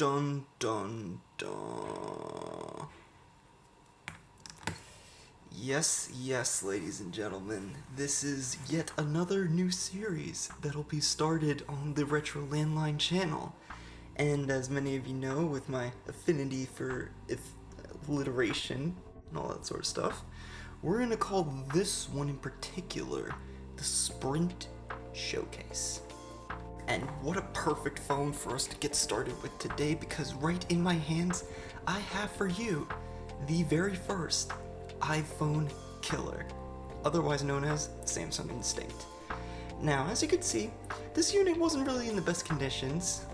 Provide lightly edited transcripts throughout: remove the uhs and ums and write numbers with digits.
Dun dun dun. Yes, ladies and gentlemen, this is yet another new series that'll be started on the Retro Landline channel. And as many of you know, with my affinity for alliteration and all that sort of stuff, we're gonna call this one in particular the Sprint Showcase. And what a perfect phone for us to get started with today, because right in my hands, I have for you the very first iPhone killer, otherwise known as Samsung Instinct. Now, as you can see, this unit wasn't really in the best conditions.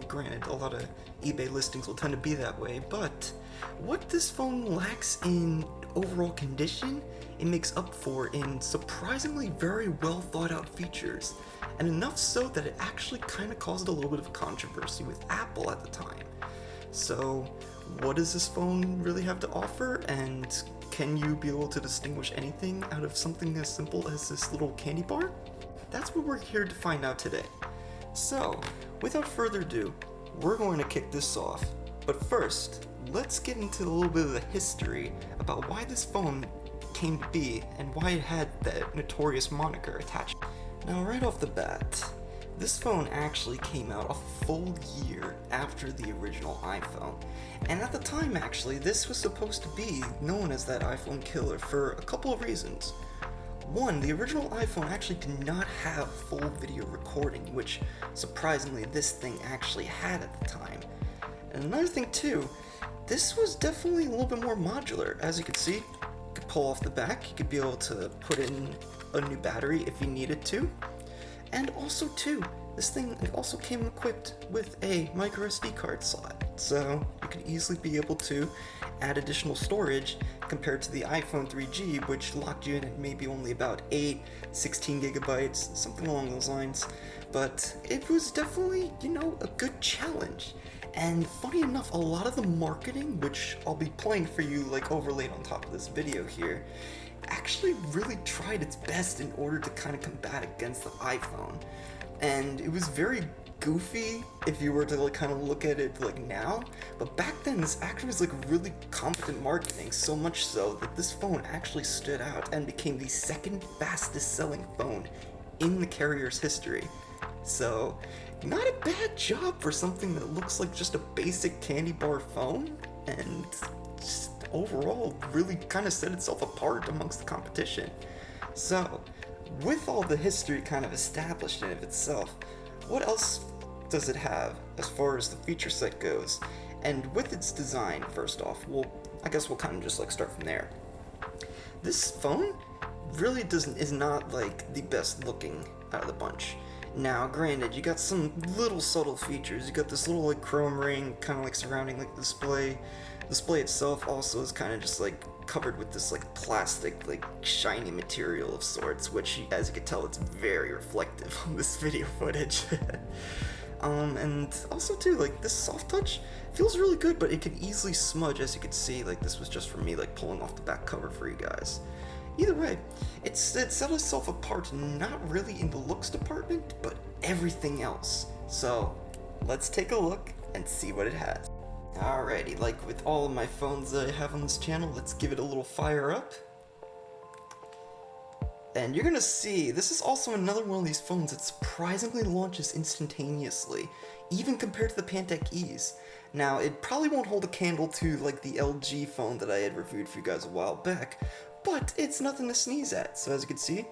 Granted, a lot of eBay listings will tend to be that way, but what this phone lacks in overall condition, it makes up for in surprisingly very well thought out features, and enough so that it actually kind of caused a little bit of controversy with Apple at the time. So, what does this phone really have to offer, and can you be able to distinguish anything out of something as simple as this little candy bar? That's what we're here to find out today. So, without further ado, we're going to kick this off. But first, let's get into a little bit of the history about why this phone came to be and why it had that notorious moniker attached. Now, right off the bat, this phone actually came out a full year after the original iPhone. And at the time, actually, this was supposed to be known as that iPhone killer for a couple of reasons. One, the original iPhone actually did not have full video recording, which surprisingly this thing actually had at the time. And another thing too, this was definitely a little bit more modular. As you can see, you could pull off the back, you could be able to put in a new battery if you needed to. And also too, this thing also came equipped with a micro SD card slot, so you could easily be able to add additional storage compared to the iPhone 3G, which locked you in at maybe only about 16 gigabytes, something along those lines. But it was definitely, a good challenge. And funny enough, a lot of the marketing, which I'll be playing for you overlaid on top of this video here, actually really tried its best in order to kind of combat against the iPhone. And it was very goofy if you were to kind of look at it now, but back then this actually was really competent marketing, so much so that this phone actually stood out and became the second fastest selling phone in the carrier's history. So, not a bad job for something that looks like just a basic candy bar phone, and just overall really kind of set itself apart amongst the competition. So, with all the history kind of established in of itself, what else does it have as far as the feature set goes? And with its design, first off, I guess we'll kind of just start from there. This phone really is not the best looking out of the bunch. Now, granted, you got some little subtle features. You got this little chrome ring kind of surrounding the display. The display itself also is kind of just covered with this plastic shiny material of sorts, which as you can tell, it's very reflective on this video footage. And also too, this soft touch feels really good, but it can easily smudge, as you can see. This was just from me pulling off the back cover for you guys. Either way, it set itself apart not really in the looks department, but everything else. So, let's take a look and see what it has. Alrighty, with all of my phones that I have on this channel, let's give it a little fire up. And you're gonna see, this is also another one of these phones that surprisingly launches instantaneously, even compared to the Pantech E's. Now, it probably won't hold a candle to the LG phone that I had reviewed for you guys a while back, but it's nothing to sneeze at, so as you can see.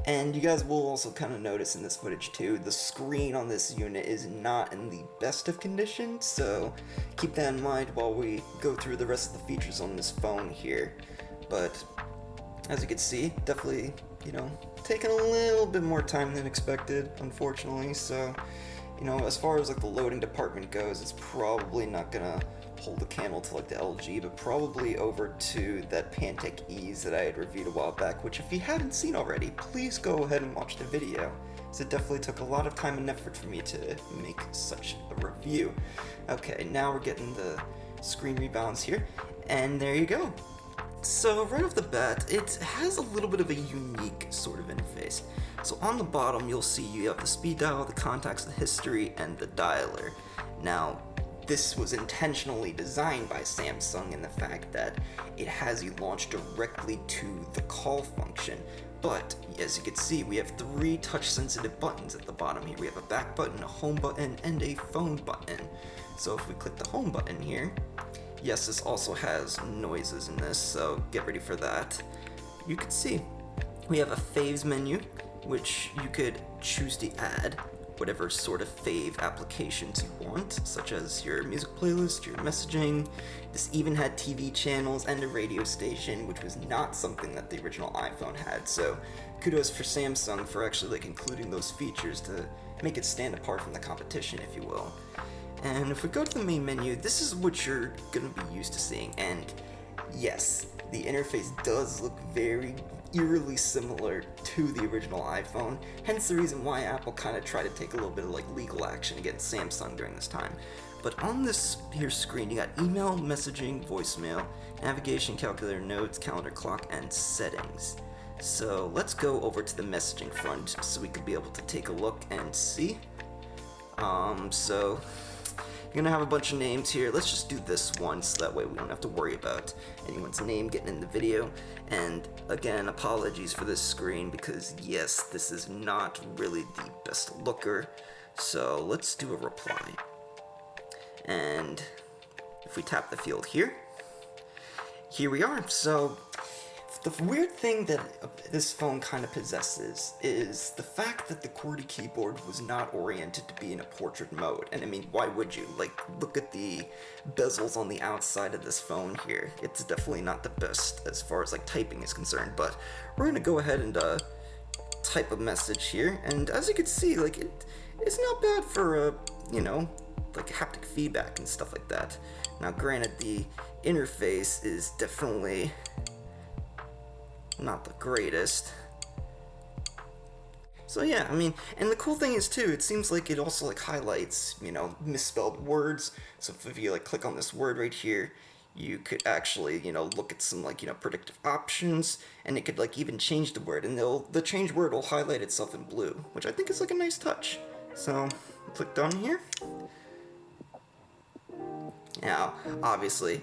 And you guys will also kind of notice in this footage too, the screen on this unit is not in the best of condition, so keep that in mind while we go through the rest of the features on this phone here. But as you can see, definitely, taking a little bit more time than expected, unfortunately. So, as far as the loading department goes, it's probably not gonna hold a candle to the LG, but probably over to that Pantech E's that I had reviewed a while back, which if you haven't seen already, please go ahead and watch the video, so it definitely took a lot of time and effort for me to make such a review. Okay, now we're getting the screen rebalance here, and there you go. So right off the bat, it has a little bit of a unique sort of interface. So on the bottom, you'll see you have the speed dial, the contacts, the history, and the dialer. Now, this was intentionally designed by Samsung in the fact that it has you launch directly to the call function. But as you can see, we have 3 touch-sensitive buttons at the bottom here. We have a back button, a home button, and a phone button. So if we click the home button here, yes, this also has noises in this, so get ready for that. You can see we have a faves menu, which you could choose to add whatever sort of fave applications you want, such as your music playlist, your messaging. This even had TV channels and a radio station, which was not something that the original iPhone had, so kudos for Samsung for actually like including those features to make it stand apart from the competition, if you will. And if we go to the main menu, this is what you're gonna be used to seeing, and yes, the interface does look very eerily similar to the original iPhone, hence the reason why Apple kind of tried to take a little bit of like legal action against Samsung during this time. But on this here screen, you got email, messaging, voicemail, navigation, calculator, notes, calendar, clock, and settings. So let's go over to the messaging front so we could be able to take a look and see. So you're gonna have a bunch of names here. Let's just do this one so that way we don't have to worry about anyone's name getting in the video. And again, apologies for this screen because yes, this is not really the best looker. So let's do a reply. And if we tap the field here we are. So the weird thing that this phone kind of possesses is the fact that the QWERTY keyboard was not oriented to be in a portrait mode. And I mean, why would you? Like, look at the bezels on the outside of this phone here. It's definitely not the best as far as like typing is concerned, but we're gonna go ahead and type a message here. And as you can see, like it's not bad for you know, like haptic feedback and stuff like that. Now granted, the interface is definitely not the greatest. So yeah, I mean, and the cool thing is too, it seems like it also like highlights, you know, misspelled words. So if you like click on this word right here, you could actually, you know, look at some like, you know, predictive options, and it could like even change the word, and the changed word will highlight itself in blue, which I think is like a nice touch. So click done here. Now, obviously,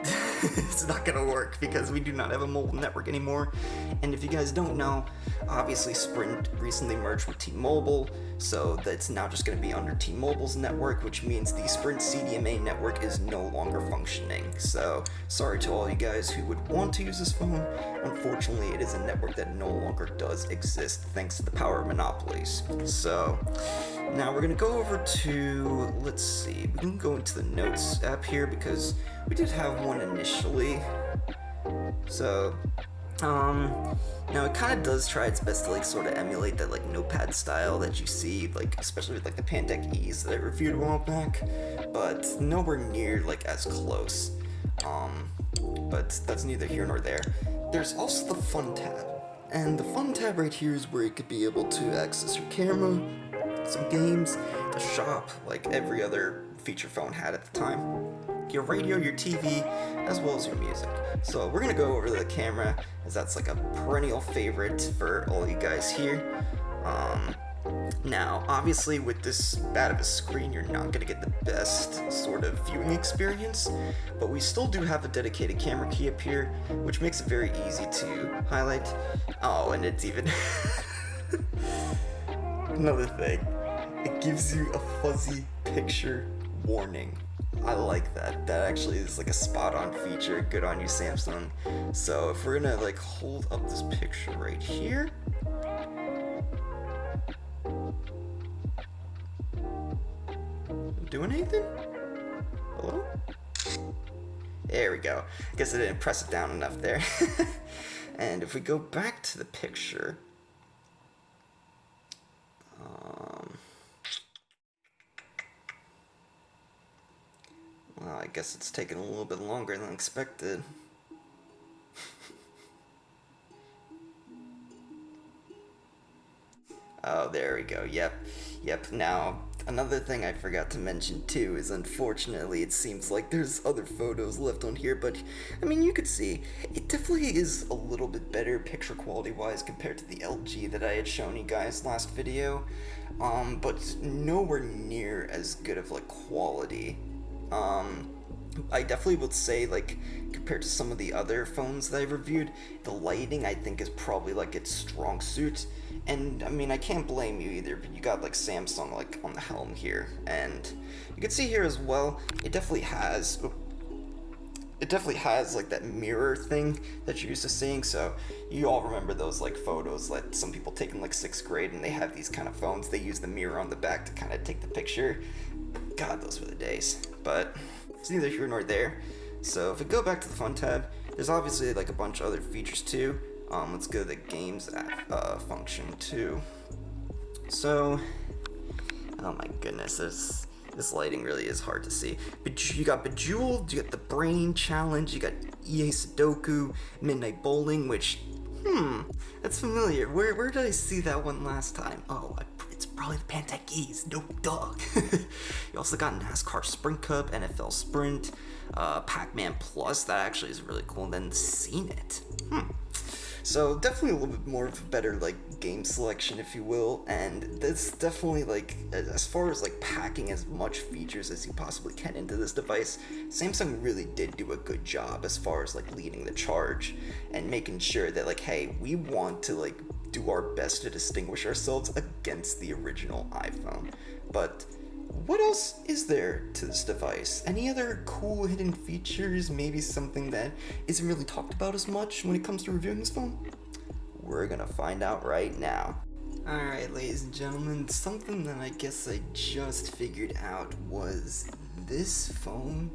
it's not gonna work because we do not have a mobile network anymore. And if you guys don't know, obviously Sprint recently merged with T-Mobile, so that's now just gonna be under T-Mobile's network, which means the Sprint CDMA network is no longer functioning. So sorry to all you guys who would want to use this phone. Unfortunately, it is a network that no longer does exist thanks to the power of monopolies. So now we're gonna go over to, let's see, we can go into the Notes app here because we did have one initially. So now it kind of does try its best to like sort of emulate that like notepad style that you see, like especially with like the Pandec E's that I reviewed a while back, but nowhere near like as close. But that's neither here nor there. There's also the Fun tab, and the Fun tab right here is where you could be able to access your camera, some games, the shop, like every other feature phone had at the time, your radio, your TV, as well as your music. So we're gonna go over the camera, as that's like a perennial favorite for all you guys here. Now, obviously with this bad of a screen, you're not gonna get the best sort of viewing experience, but we still do have a dedicated camera key up here, which makes it very easy to highlight. Oh, and it's even another thing, it gives you a fuzzy picture warning. I like that. That actually is like a spot-on feature. Good on you, Samsung. So if we're gonna like hold up this picture right here, doing anything? Hello? There we go. I guess I didn't press it down enough there. And if we go back to the picture, well, I guess it's taking a little bit longer than expected. Oh, there we go. Yep. Now, another thing I forgot to mention too is unfortunately it seems like there's other photos left on here, but I mean, you could see it definitely is a little bit better picture quality wise compared to the LG that I had shown you guys last video, but nowhere near as good of like quality I definitely would say, like, compared to some of the other phones that I've reviewed, the lighting I think is probably like its strong suit. And I mean, I can't blame you either, but you got like Samsung like on the helm here, and you can see here as well. It definitely has like that mirror thing that you're used to seeing. So you all remember those like photos that some people take in like 6th grade, and they have these kind of phones. They use the mirror on the back to kind of take the picture. God, those were the days. But it's neither here nor there. So if we go back to the phone tab, there's obviously like a bunch of other features too. Let's go to the games app function too. So, oh my goodness, this lighting really is hard to see. But you got Bejeweled, you got the Brain Challenge, you got EA Sudoku, Midnight Bowling, which, that's familiar. Where did I see that one last time? Oh, it's probably the Pantekeys. No, duh. You also got NASCAR Sprint Cup, NFL Sprint, Pac-Man Plus. That actually is really cool. And then Seen It. So definitely a little bit more of a better like game selection, if you will, and that's definitely like, as far as like packing as much features as you possibly can into this device, Samsung really did do a good job as far as like leading the charge and making sure that like, hey, we want to like do our best to distinguish ourselves against the original iPhone. But what else is there to this device? Any other cool hidden features? Maybe something that isn't really talked about as much when it comes to reviewing this phone? We're gonna find out right now. Alright, ladies and gentlemen, something that I guess I just figured out was this phone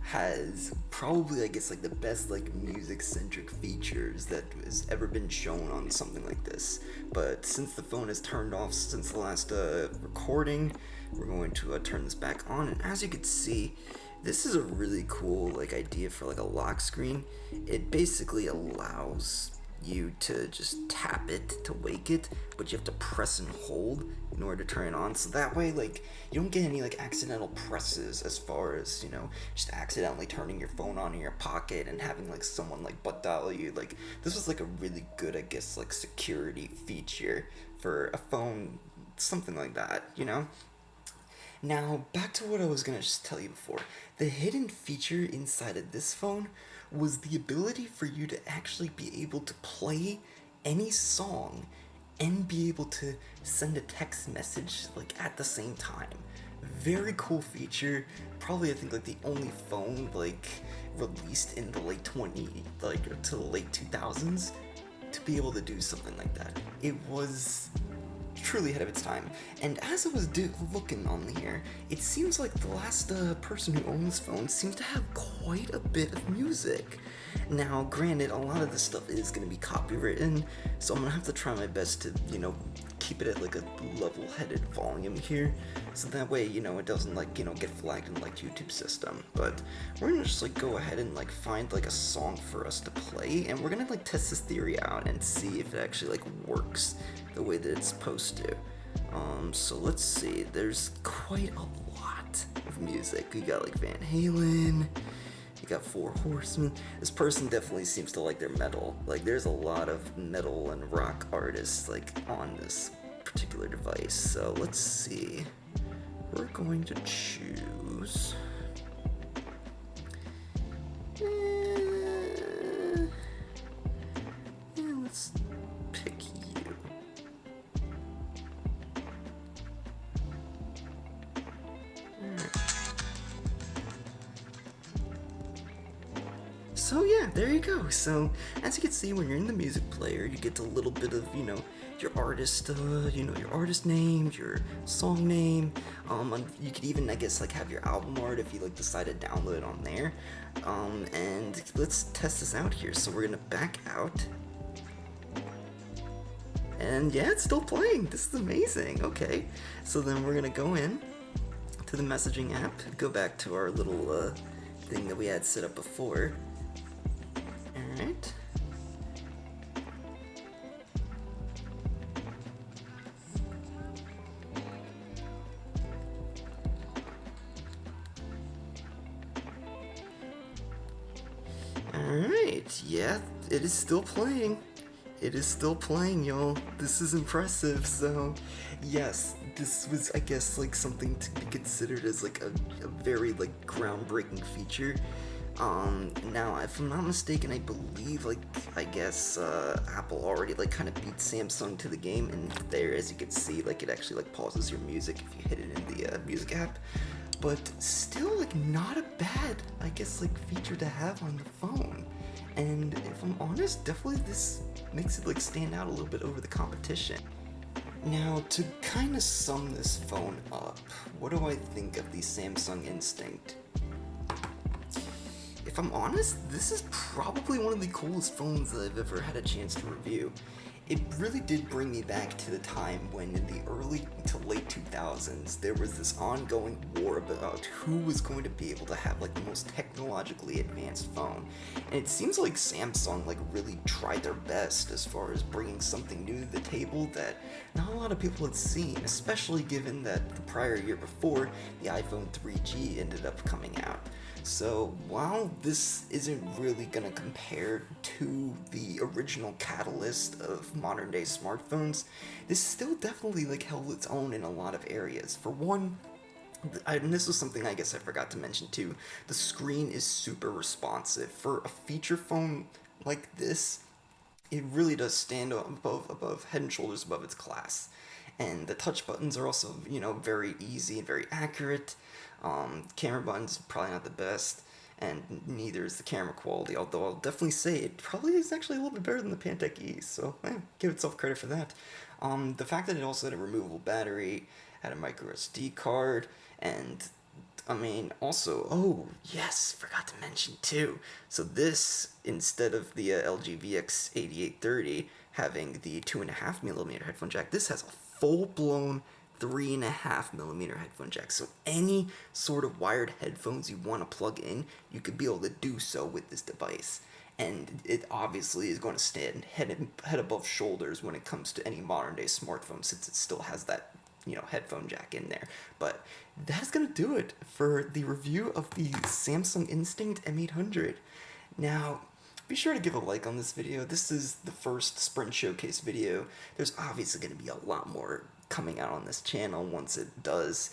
has probably, I guess, like the best like music-centric features that has ever been shown on something like this. But since the phone is turned off since the last recording, we're going to turn this back on, and as you can see, this is a really cool like idea for like a lock screen. It basically allows you to just tap it to wake it, but you have to press and hold in order to turn it on, so that way like you don't get any like accidental presses, as far as, you know, just accidentally turning your phone on in your pocket and having like someone like butt dial you. Like, this was like a really good, I guess, like security feature for a phone, something like that, you know. Now, back to what I was gonna just tell you before. The hidden feature inside of this phone was the ability for you to actually be able to play any song and be able to send a text message like at the same time. Very cool feature. Probably, I think, like the only phone like released in the late to the late 2000s to be able to do something like that. It was truly ahead of its time. And as I was looking on here, it seems like the last person who owns this phone seems to have quite a bit of music. Now, granted, a lot of this stuff is going to be copywritten, so I'm going to have to try my best to, you know, keep it at like a level-headed volume here, so that way, you know, it doesn't like, you know, get flagged in like YouTube system. But we're gonna just like go ahead and like find like a song for us to play, and we're gonna like test this theory out and see if it actually like works the way that it's supposed to. So let's see, there's quite a lot of music. We got like Van Halen, you got Four Horsemen. This person definitely seems to like their metal. Like, there's a lot of metal and rock artists like on this particular device. So let's see, we're going to choose let's pick you. So yeah, there you go. So as you can see, when you're in the music player, you get a little bit of, you know, your artist, your artist name, your song name. You could even, I guess, like have your album art if you like decide to download it on there. And let's test this out here. So we're gonna back out. And yeah, it's still playing. This is amazing. Okay, so then we're gonna go in to the messaging app, go back to our little thing that we had set up before. Alright. Alright, yeah, it is still playing. it is still playing, y'all. This is impressive. So, yes, this was, I guess, like something to be considered as like a very like groundbreaking feature. Now, if I'm not mistaken, I believe, like, I guess, Apple already, like, kind of beat Samsung to the game, and there, as you can see, like, it actually, like, pauses your music if you hit it in the, music app, but still, like, not a bad, I guess, like, feature to have on the phone, and if I'm honest, definitely this makes it, like, stand out a little bit over the competition. Now, to kind of sum this phone up, what do I think of the Samsung Instinct? If I'm honest, this is probably one of the coolest phones that I've ever had a chance to review. It really did bring me back to the time when in the early to late 2000s there was this ongoing war about who was going to be able to have like the most technologically advanced phone. And it seems like Samsung like really tried their best as far as bringing something new to the table that not a lot of people had seen, especially given that the prior year before the iPhone 3G ended up coming out. So while this isn't really gonna compare to the original catalyst of modern day smartphones, this still definitely like held its own in a lot of areas. For one, and this was something I guess I forgot to mention too, the screen is super responsive. For a feature phone like this, it really does stand above head and shoulders above its class. And the touch buttons are also, very easy and very accurate. Camera buttons probably not the best, and neither is the camera quality. Although I'll definitely say it probably is actually a little bit better than the Pantech E. So give itself credit for that. The fact that it also had a removable battery, had a micro SD card, and I mean, also, oh, yes, forgot to mention too. So this, instead of the LG VX8830 having the 2.5mm headphone jack, this has a full-blown 3.5mm headphone jack. So any sort of wired headphones you want to plug in, you could be able to do so with this device. And it obviously is going to stand head above shoulders when it comes to any modern day smartphone, since it still has that headphone jack in there. But that's gonna do it for the review of the Samsung Instinct M800. Now, be sure to give a like on this video. This is the first Sprint Showcase video. There's obviously gonna be a lot more coming out on this channel once it does.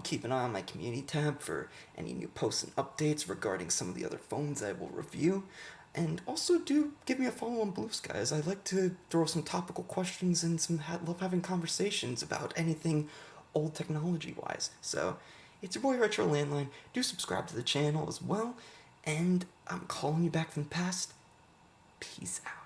Keep an eye on my community tab for any new posts and updates regarding some of the other phones I will review. And also do give me a follow on Bluesky, as I like to throw some topical questions and love having conversations about anything old technology-wise. So, it's your boy Retro Landline. Do subscribe to the channel as well, and I'm calling you back from the past. Peace out.